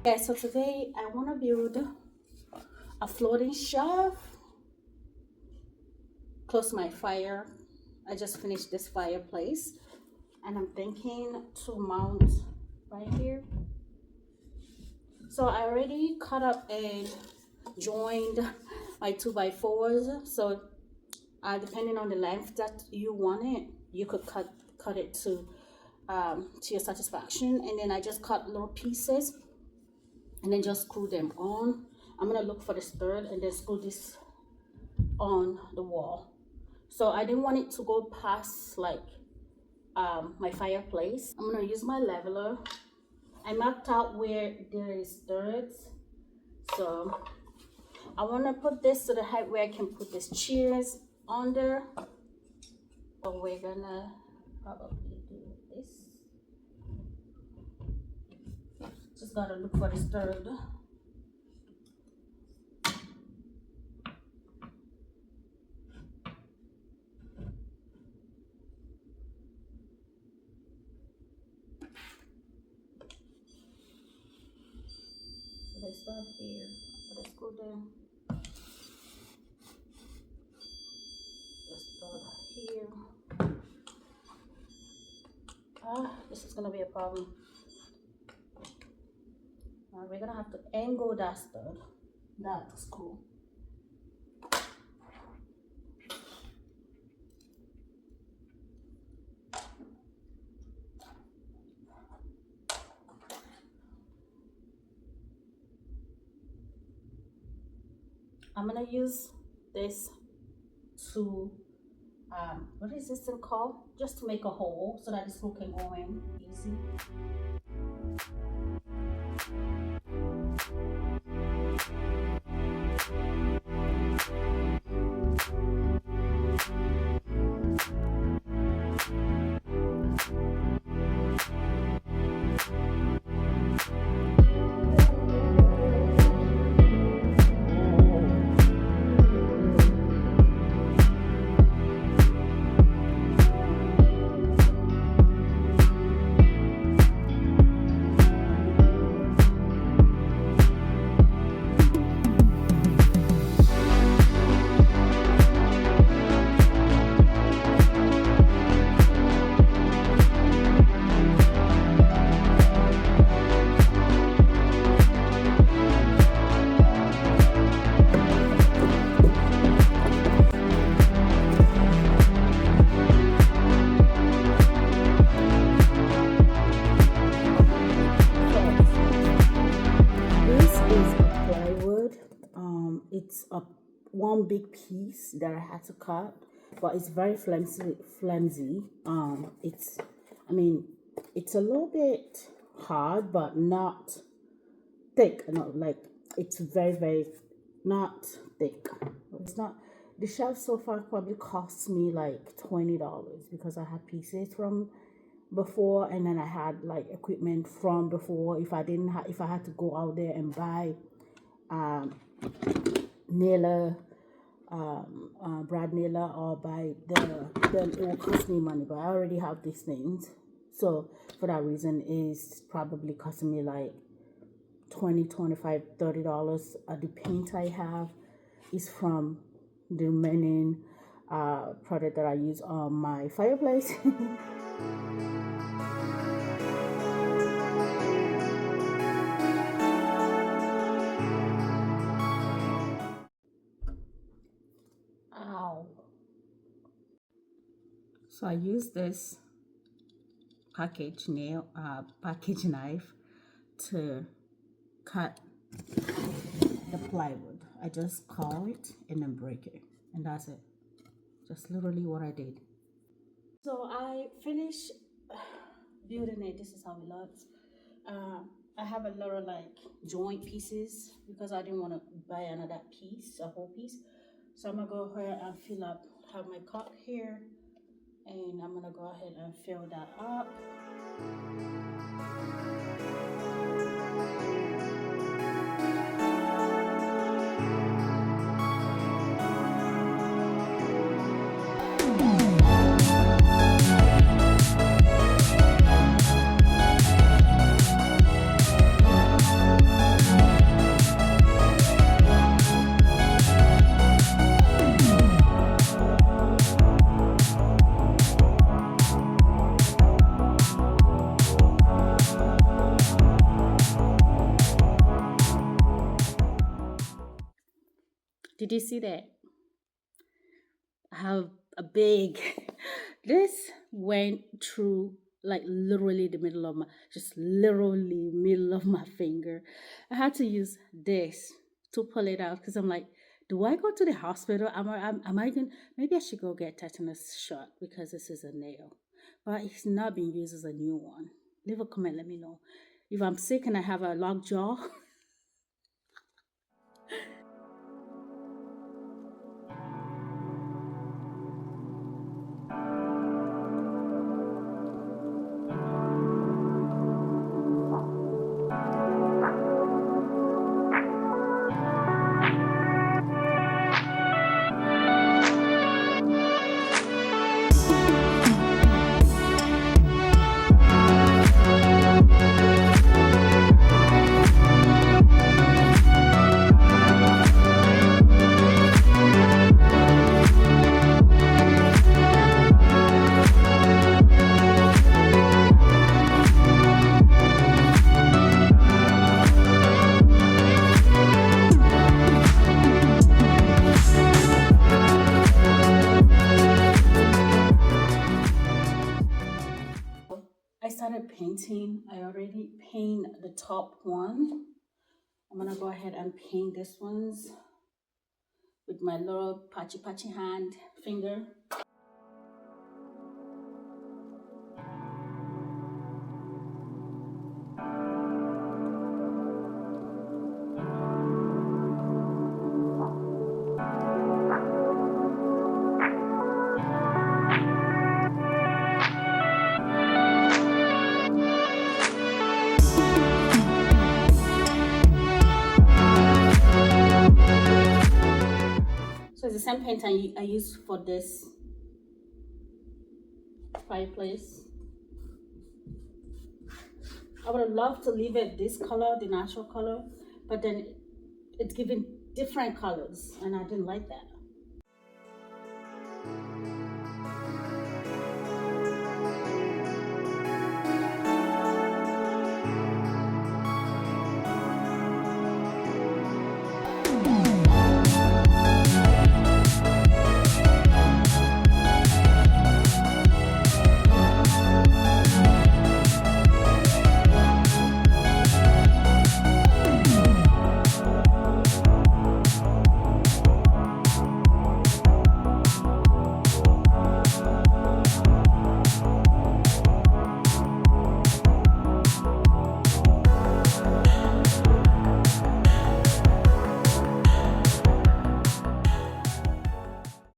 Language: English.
Yeah, so today I want to build a floating shelf close to my fire. I just finished this fireplace and I'm thinking to mount right here. So I already cut up and joined my 2x4s. So depending on the length that you want it, you could cut it to your satisfaction. And then I just cut little pieces and then just screw them on. I'm gonna look for the stud and then screw this on the wall. So I didn't want it to go past like my fireplace. I'm gonna use my leveler. I marked out where there is studs. So I wanna put this to the height where I can put these chairs under. So we're gonna probably do this. Just gotta look for the stud. Let's start here. Let's go there. Let's start here. This is gonna be a problem. We're gonna have to angle that stud, that screw. I'm gonna use this to what is this thing called? Just to make a hole so that the screw can go in easy. It's a one big piece that I had to cut, but it's very flimsy. It's a little bit hard, but not thick. Not like it's very not thick. It's not. The shelf so far probably cost me like $20 because I had pieces from before, and then I had like equipment from before. If I had to go out there and buy nailer, brad nailer, or buy then it will cost me money. But I already have these things, so for that reason it's probably costing me like $20, $25, $30. The paint I have is from the remaining product that I use on my fireplace. Ow. So I use this package knife to cut the plywood. I just call it and then break it, and that's it. Just literally what I did. So I finished building it. This is how it looks. I have a lot of like joint pieces because I didn't want to buy another piece, a whole piece. So I'm gonna go ahead and fill up, have my cup here, and I'm gonna go ahead and fill that up. Did you see that? I have a big, this went through like literally the middle of my, just literally middle of my finger. I had to use this to pull it out because I'm like, do I go to the hospital? Am I going, maybe I should go get tetanus shot because this is a nail. But it's not being used as a new one. Leave a comment, let me know. If I'm sick and I have a locked jaw, I started painting. I already paint the top one. I'm gonna go ahead and paint this ones with my little patchy hand finger. So it's the same paint I use for this fireplace. I would have loved to leave it this color, the natural color, but then it's giving different colors and I didn't like that.